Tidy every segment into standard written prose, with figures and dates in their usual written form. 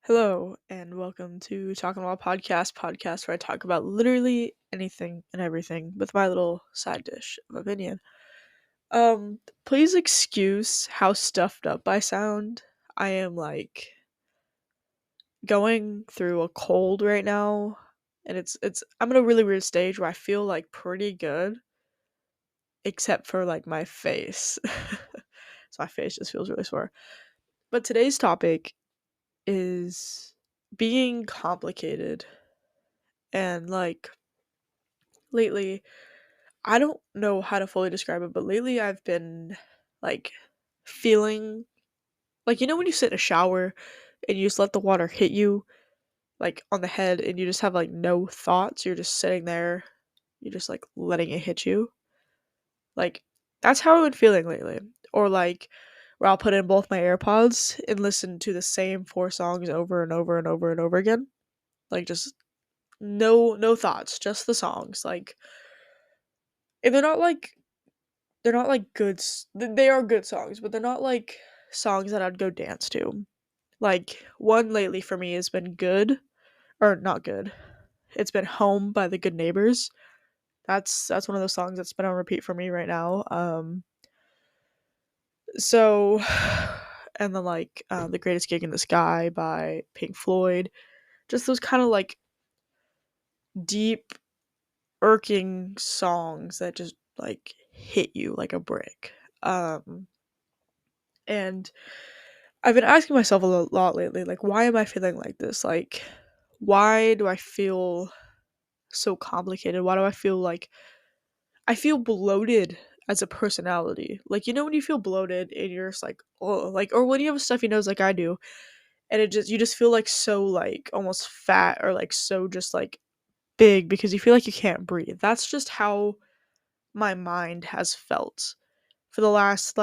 Hello and welcome to Talking About podcast where I talk about literally anything and everything with my little side dish of opinion. Please excuse how stuffed up I sound. I am going through a cold right now, and it's I'm in a really weird stage where I feel pretty good except for my face. So my face just feels really sore. But today's topic is being complicated. And lately, I don't know how to fully describe it, but lately I've been like feeling when you sit in a shower and you just let the water hit you on the head and you just have no thoughts, you're just sitting there, you're just letting it hit you. Like that's how I've been feeling lately. Or where I'll put in both my AirPods and listen to the same four songs over and over and over and over again. Just no thoughts, just the songs. And they're not good they are good songs, but they're not songs that I'd go dance to. One lately for me has been Good, or not Good. It's been Home by the Good Neighbors. That's one of those songs that's been on repeat for me right now. So and then The Greatest Gig in the Sky by Pink Floyd. Just those kind of deep irking songs that just hit you like a brick. And I've been asking myself a lot lately, why am I feeling like this? Why do I feel so complicated? Why do I feel I feel bloated as a personality? When you feel bloated and you're just oh, or when you have a stuffy nose like I do, and you just feel so almost fat or so just big because you feel like you can't breathe. That's just how my mind has felt for the last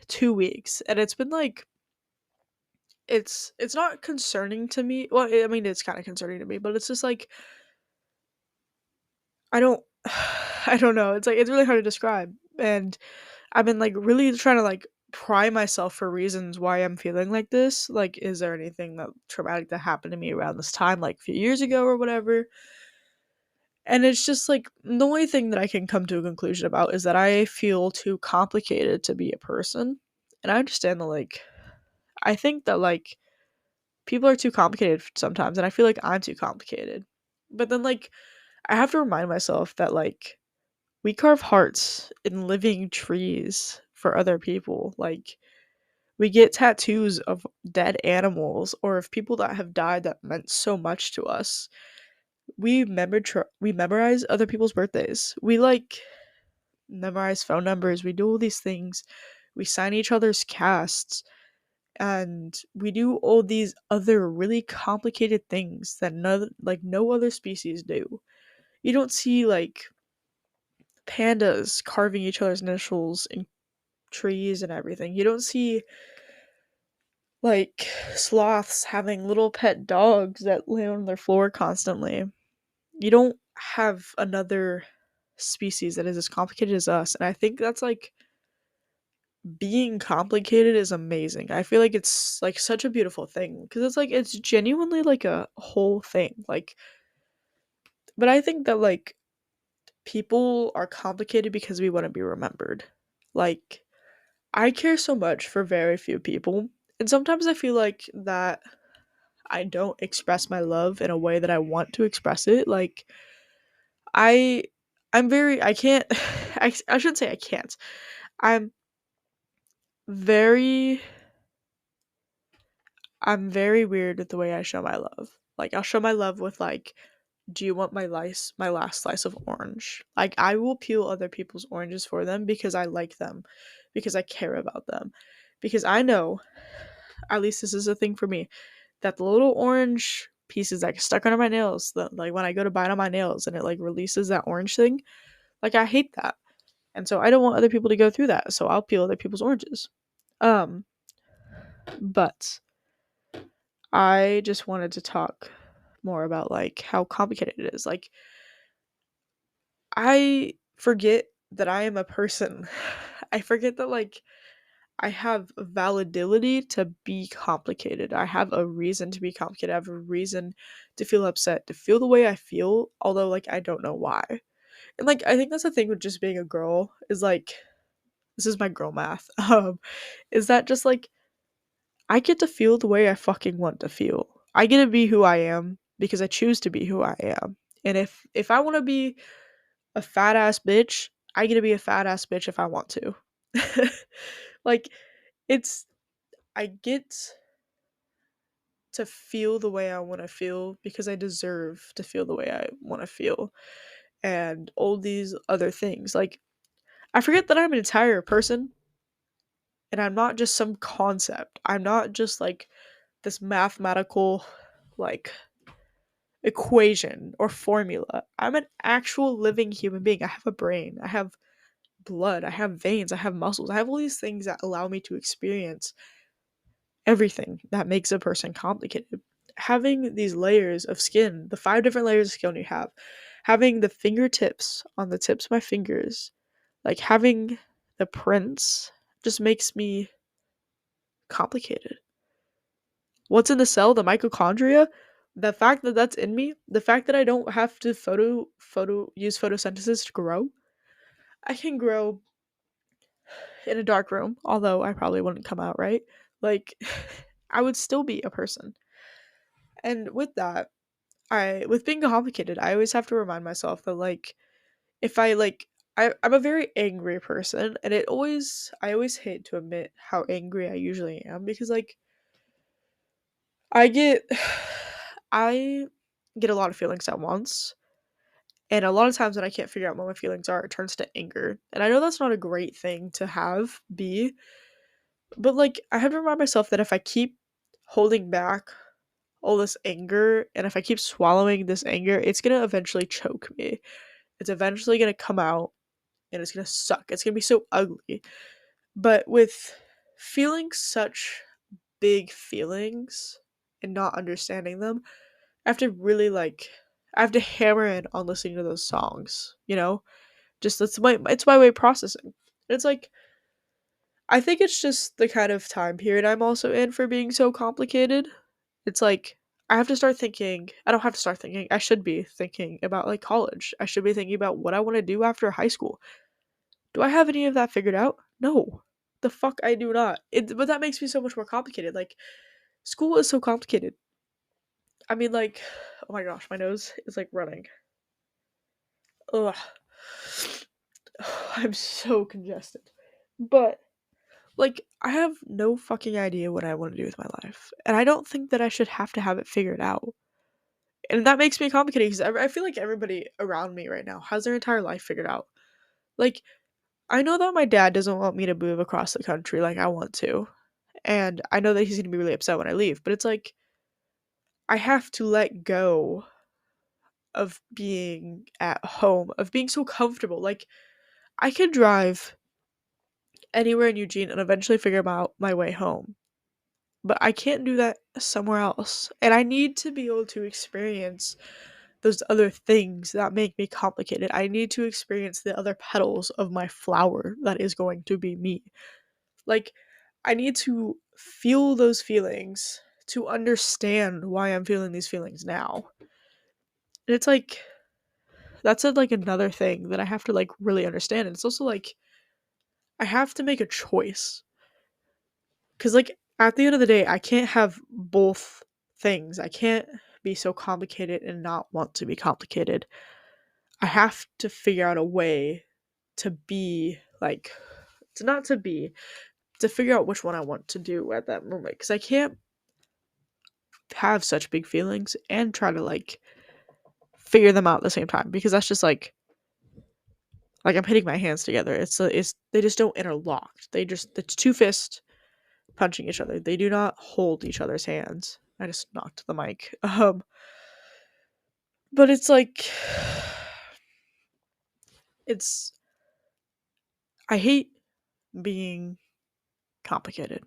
2 weeks, and it's been it's not concerning to me. Well, I mean, it's kind of concerning to me, but it's just I don't I don't know. It's really hard to describe. And I've been really trying to pry myself for reasons why I'm feeling like this. Is there anything that traumatic that happened to me around this time, a few years ago or whatever? And it's just the only thing that I can come to a conclusion about is that I feel too complicated to be a person. And I understand that I think that people are too complicated sometimes, and I feel like I'm too complicated. But then I have to remind myself that we carve hearts in living trees for other people. We get tattoos of dead animals or of people that have died that meant so much to us. We memorize other people's birthdays. We memorize phone numbers. We do all these things. We sign each other's casts, and we do all these other really complicated things that no other species do. You don't see pandas carving each other's initials in trees and everything. You don't see sloths having little pet dogs that lay on their floor constantly. You don't have another species that is as complicated as us, and I think that's being complicated is amazing. I feel like it's such a beautiful thing because it's genuinely a whole thing. But I think that people are complicated because we want to be remembered. Like I care so much for very few people, and sometimes I feel like that I don't express my love in a way that I want to express it. I I'm very I can't I shouldn't say I can't. I'm very I'm very weird with the way I show my love. I'll show my love with do you want my last slice of orange? I will peel other people's oranges for them because I like them, because I care about them. Because I know, at least this is a thing for me, that the little orange pieces that get stuck under my nails, when I go to bite on my nails and it releases that orange thing, I hate that. And so I don't want other people to go through that. So I'll peel other people's oranges. Um, but I just wanted to talk more about how complicated it is. I forget that I am a person. I forget that I have validity to be complicated. I have a reason to be complicated. I have a reason to feel upset, to feel the way I feel, although like I don't know why. And like I think that's the thing with just being a girl is like this is my girl math. Is that just like I get to feel the way I fucking want to feel. I get to be who I am because I choose to be who I am. And if I want to be a fat ass bitch, I get to be a fat ass bitch if I want to. Like it's I get to feel the way I want to feel because I deserve to feel the way I want to feel and all these other things. Like I forget that I'm an entire person and I'm not just some concept. I'm not just like this mathematical like equation or formula. I'm an actual living human being. I have a brain. I have blood. I have veins. I have muscles. I have all these things that allow me to experience everything that makes a person complicated. Having these layers of skin, the 5 different layers of skin you have, having the fingertips on the tips of my fingers, like having the prints just makes me complicated. What's in the cell, the mitochondria, the fact that that's in me, the fact that I don't have to use photosynthesis to grow. I can grow in a dark room, although I probably wouldn't come out right. Like I would still be a person. And with that, I with being complicated, I always have to remind myself that like if I like I'm a very angry person and I always hate to admit how angry I usually am because like I get I get a lot of feelings at once. And a lot of times when I can't figure out what my feelings are, it turns to anger. And I know that's not a great thing to have be, but like I have to remind myself that if I keep holding back all this anger and if I keep swallowing this anger, it's gonna eventually choke me. It's eventually gonna come out and it's gonna suck. It's gonna be so ugly. But with feeling such big feelings and not understanding them, I have to really like I have to hammer in on listening to those songs, you know? Just it's my way of processing. And it's like I think it's just the kind of time period I'm also in for being so complicated. It's like I have to start thinking. I don't have to start thinking. I should be thinking about like college. I should be thinking about what I want to do after high school. Do I have any of that figured out? No. The fuck I do not. But that makes me so much more complicated. Like school is so complicated. I mean like oh my gosh, my nose is like running. Ugh. I'm so congested. But like, I have no fucking idea what I want to do with my life. And I don't think that I should have to have it figured out. And that makes me complicated because I feel like everybody around me right now has their entire life figured out. Like, I know that my dad doesn't want me to move across the country like I want to. And I know that he's going to be really upset when I leave. But it's like, I have to let go of being at home, of being so comfortable. Like, I could drive anywhere in Eugene and eventually figure out my way home. But I can't do that somewhere else. And I need to be able to experience those other things that make me complicated. I need to experience the other petals of my flower that is going to be me. Like, I need to feel those feelings to understand why I'm feeling these feelings now. And it's like, that's like another thing that I have to like really understand. And it's also like, I have to make a choice. Because, like, at the end of the day, I can't have both things. I can't be so complicated and not want to be complicated. I have to figure out a way to be, like, to not to be, to figure out which one I want to do at that moment. Because I can't have such big feelings and try to, like, figure them out at the same time. Because that's just, like I'm hitting my hands together. It's, they just don't interlock. It's two fists punching each other. They do not hold each other's hands. I just knocked the mic. But it's like it's I hate being complicated.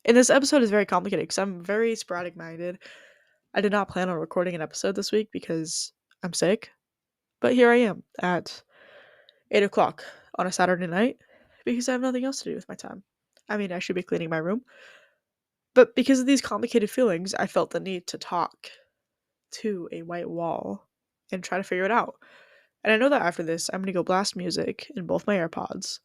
And this episode is very complicated because I'm very sporadic minded. I did not plan on recording an episode this week because I'm sick. But here I am at 8 o'clock on a Saturday night because I have nothing else to do with my time. I mean, I should be cleaning my room. But because of these complicated feelings, I felt the need to talk to a white wall and try to figure it out. And I know that after this, I'm gonna go blast music in both my AirPods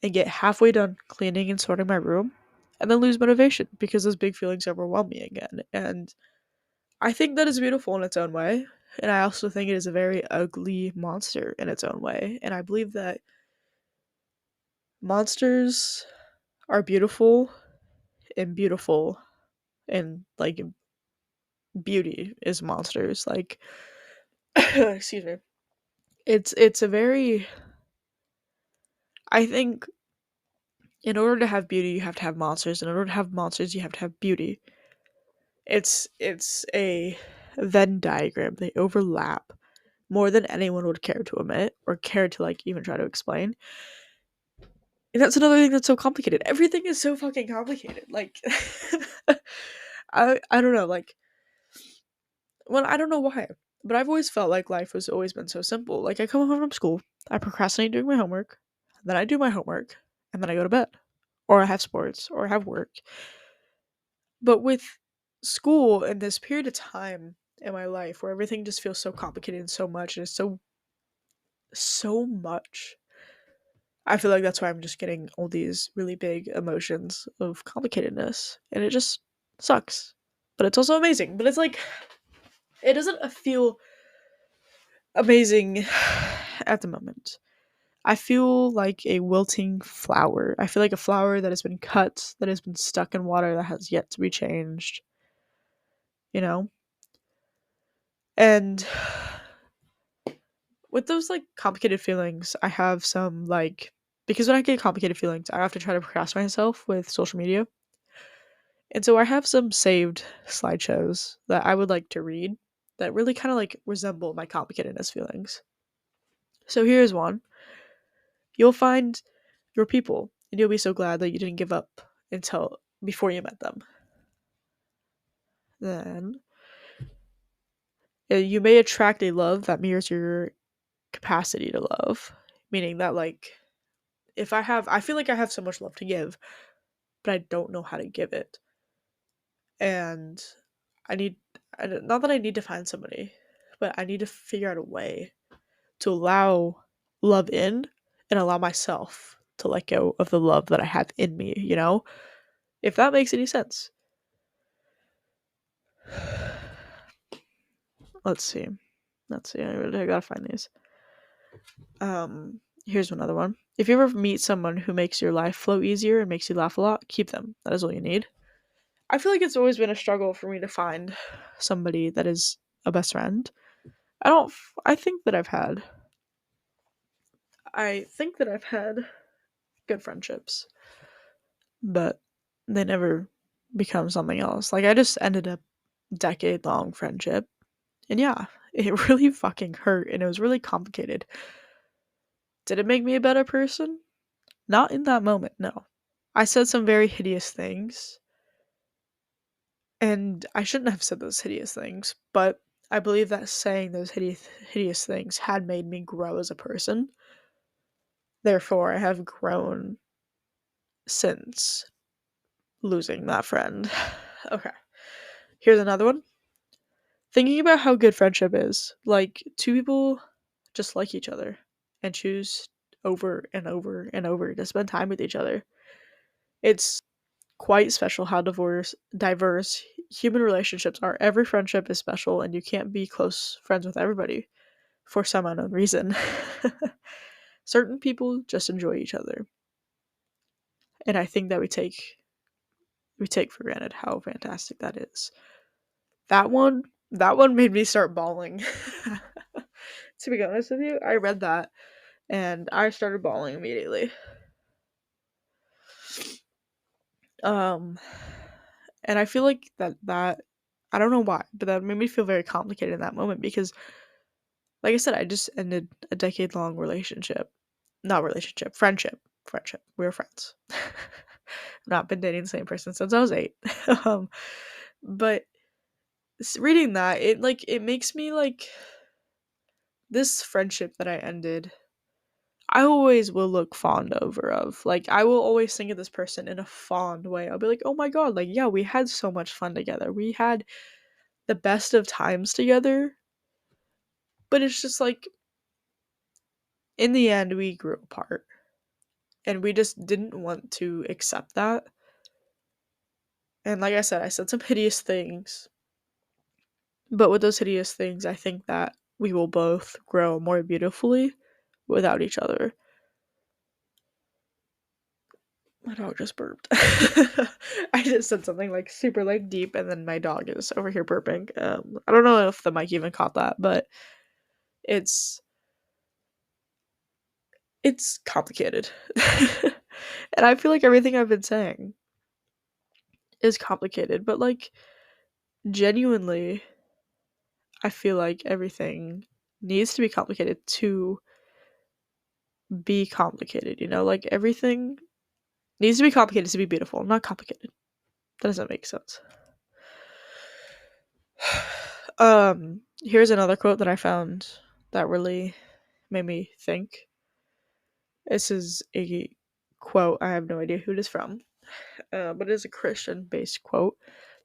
and get halfway done cleaning and sorting my room and then lose motivation because those big feelings overwhelm me again. And I think that is beautiful in its own way. And I also think it is a very ugly monster in its own way. And I believe that monsters are beautiful and like beauty is monsters. Like excuse me. It's a very I think in order to have beauty you have to have monsters. In order to have monsters you have to have beauty. It's a Venn diagram. They overlap more than anyone would care to admit or care to like even try to explain. And that's another thing that's so complicated. Everything is so fucking complicated. Like I don't know, like well, I don't know why, but I've always felt like life has always been so simple. Like I come home from school, I procrastinate doing my homework, then I do my homework, and then I go to bed. Or I have sports, or I have work. But with school and this period of time in my life where everything just feels so complicated and so much and it's so much. I feel like that's why I'm just getting all these really big emotions of complicatedness. And it just sucks. But it's also amazing. But it's like it doesn't feel amazing at the moment. I feel like a wilting flower. I feel like a flower that has been cut, that has been stuck in water, that has yet to be changed, you know? And with those like complicated feelings, I have some like because when I get complicated feelings, I have to try to procrastinate myself with social media. And so I have some saved slideshows that I would like to read that really kind of like resemble my complicatedness feelings. So here's one. You'll find your people and you'll be so glad that you didn't give up until before you met them. Then you may attract a love that mirrors your capacity to love, meaning that like I feel like I have so much love to give, but I don't know how to give it. And I need, not that I need to find somebody, but I need to figure out a way to allow love in and allow myself to let go of the love that I have in me, you know? If that makes any sense. Let's see. I gotta find these. Here's another one. If you ever meet someone who makes your life flow easier and makes you laugh a lot, keep them. That is all you need. I feel like it's always been a struggle for me to find somebody that is a best friend. I don't. I think that I've had. I think that I've had good friendships, but they never become something else. Like I just ended a decade long friendship, and yeah, it really fucking hurt, and it was really complicated. Did it make me a better person? Not in that moment. No, I said some very hideous things, and I shouldn't have said those hideous things, but I believe that saying those hideous things had made me grow as a person. Therefore, I have grown since losing that friend. Okay, here's another one. Thinking about how good friendship is, like two people just like each other and choose over and over and over to spend time with each other. It's quite special how diverse human relationships are. Every friendship is special, and you can't be close friends with everybody for some unknown reason. Certain people just enjoy each other, and I think that we take for granted how fantastic that is. That one made me start bawling. To be honest with you, I read that and I started bawling immediately. Um and I feel like that I don't know why, but that made me feel very complicated in that moment because like I said, I just ended a decade long relationship. Not relationship, friendship. Friendship. We were friends. I've not been dating the same person since I was 8. um but reading that, it makes me like this friendship that I ended. I always will look fond over of. Like, I will always think of this person in a fond way. I'll be like, oh my god, like, yeah, we had so much fun together. We had the best of times together. But it's just like, in the end, we grew apart. And we just didn't want to accept that. And like I said some hideous things. But with those hideous things, I think that we will both grow more beautifully without each other. My dog just burped. I just said something like super like deep, and then my dog is over here burping. I don't know if the mic even caught that, but it's it's complicated. And I feel like everything I've been saying is complicated, but like genuinely, I feel like everything needs to be complicated to be complicated, you know? Like everything needs to be complicated to be beautiful, not complicated. That doesn't make sense. Here's another quote that I found that really made me think. This is a quote. I have no idea who it is from, but it is a Christian-based quote.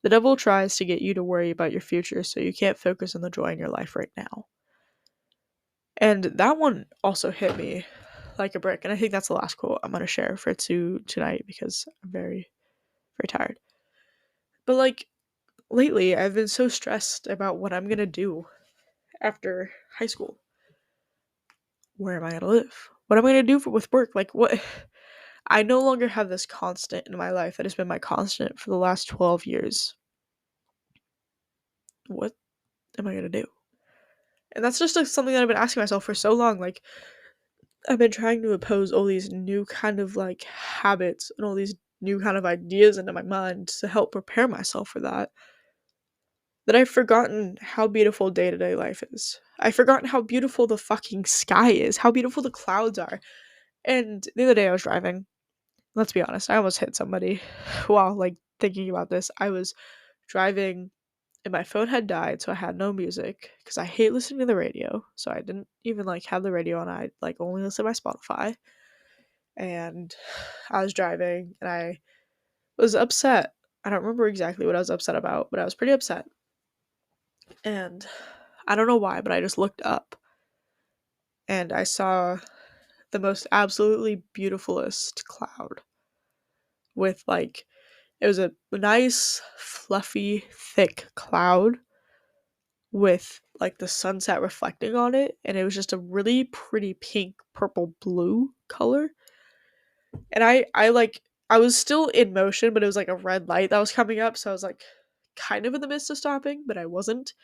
The devil tries to get you to worry about your future so you can't focus on the joy in your life right now. And that one also hit me like a brick. And I think that's the last quote I'm going to share for tonight because I'm very, very tired. But like lately, I've been so stressed about what I'm going to do after high school. Where am I going to live? What am I going to do with work? Like, what? I no longer have this constant in my life that has been my constant for the last 12 years. What am I going to do? And that's just like, something that I've been asking myself for so long. Like, I've been trying to impose all these new kind of like habits and all these new kind of ideas into my mind to help prepare myself for that. That I've forgotten how beautiful day-to-day life is. I've forgotten how beautiful the fucking sky is, how beautiful the clouds are. And the other day I was driving. Let's be honest, I almost hit somebody while like thinking about this. I was driving and my phone had died, so I had no music because I hate listening to the radio. So I didn't even like have the radio on. I like only listen to my Spotify. And I was driving and I was upset. I don't remember exactly what I was upset about, but I was pretty upset. And I don't know why, but I just looked up and I saw the most absolutely beautifulest cloud with like, it was a nice, fluffy, thick cloud with like the sunset reflecting on it, and it was just a really pretty pink, purple, blue color. And I was still in motion, but it was like a red light that was coming up, so I was like kind of in the midst of stopping, but I wasn't.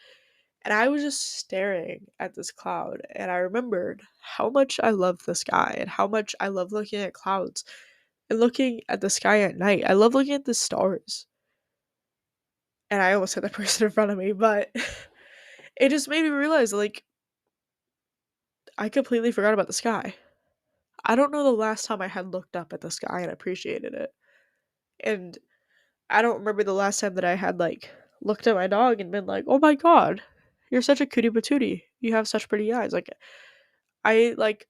And I was just staring at this cloud, and I remembered how much I love the sky and how much I love looking at clouds and looking at the sky at night. I love looking at the stars. And I almost hit the person in front of me, but it just made me realize like I completely forgot about the sky. I don't know the last time I had looked up at the sky and appreciated it. And I don't remember the last time that I had like looked at my dog and been like, "Oh my god, you're such a cutie patootie. You have such pretty eyes." Like I like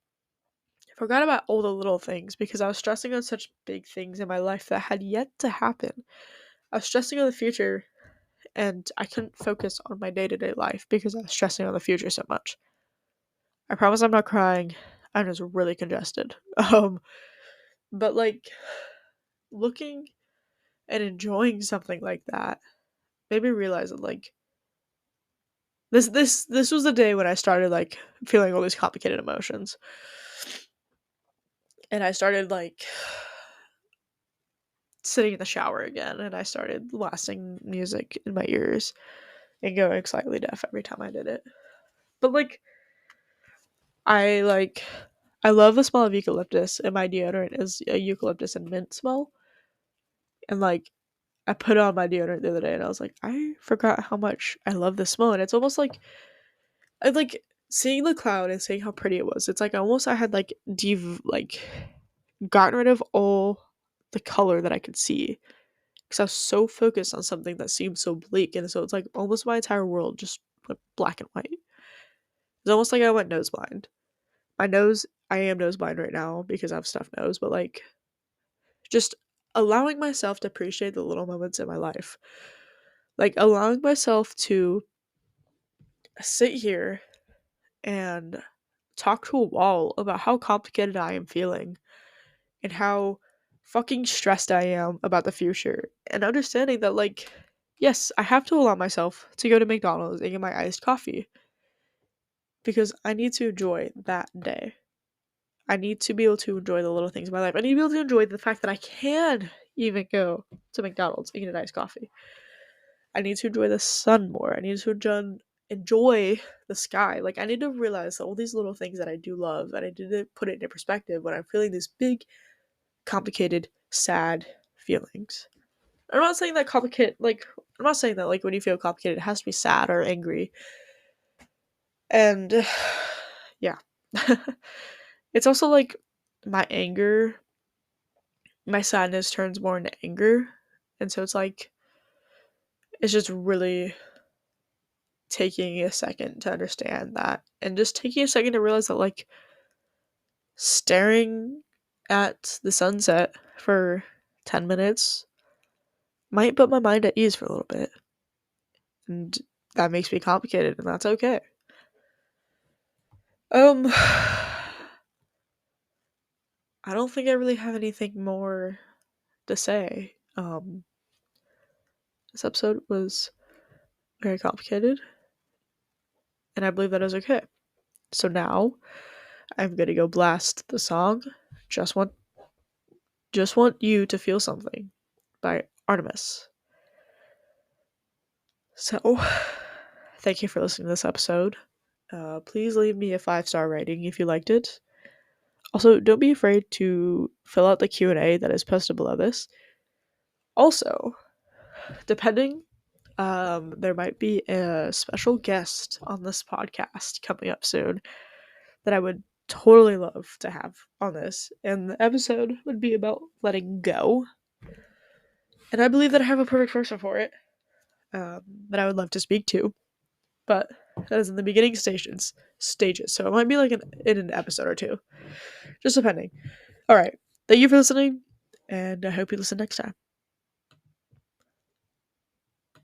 forgot about all the little things because I was stressing on such big things in my life that had yet to happen. I was stressing on the future and I couldn't focus on my day-to-day life because I was stressing on the future so much. I promise I'm not crying. I'm just really congested. But like looking and enjoying something like that made me realize that like this was the day when I started like feeling all these complicated emotions. And I started like sitting in the shower again and I started blasting music in my ears and going slightly deaf every time I did it. But like I like I love the smell of eucalyptus and my deodorant is a eucalyptus and mint smell. And like I put on my deodorant the other day and I was like, I forgot how much I love this smell. And it's almost like I like seeing the cloud and seeing how pretty it was. It's like almost I had like gotten rid of all the color that I could see because I was so focused on something that seemed so bleak, and so it's like almost my entire world just went black and white. It's almost like I went nose blind. My nose I am nose blind right now because I have stuffed nose, but like just allowing myself to appreciate the little moments in my life. Like allowing myself to sit here and talk to a wall about how complicated I am feeling and how fucking stressed I am about the future. And understanding that, like, yes, I have to allow myself to go to McDonald's and get my iced coffee because I need to enjoy that day. I need to be able to enjoy the little things in my life. I need to be able to enjoy the fact that I can even go to McDonald's and get a nice coffee. I need to enjoy the sun more. I need to enjoy the sky. Like, I need to realize all these little things that I do love, and I need to put it into perspective when I'm feeling these big, complicated, sad feelings. I'm not saying that I'm not saying that, like, when you feel complicated, it has to be sad or angry. And, yeah. It's also, like, my anger, my sadness turns more into anger. And so it's, like, it's just really taking a second to understand that. And just taking a second to realize that, like, staring at the sunset for 10 minutes might put my mind at ease for a little bit. And that makes me complicated, and that's okay. I don't think I really have anything more to say. This episode was very complicated, and I believe that is okay. So now I'm gonna go blast the song Just Want You to Feel Something by Artemis. So thank you for listening to this episode. Please leave me a 5-star rating if you liked it. Also, don't be afraid to fill out the Q&A that is posted below this. Also, depending, there might be a special guest on this podcast coming up soon that I would totally love to have on this, and the episode would be about letting go. And I believe that I have a perfect person for it, that I would love to speak to, but that is in the beginning stages, so it might be like in an episode or two, just depending. All right, thank you for listening, and I hope you listen next time.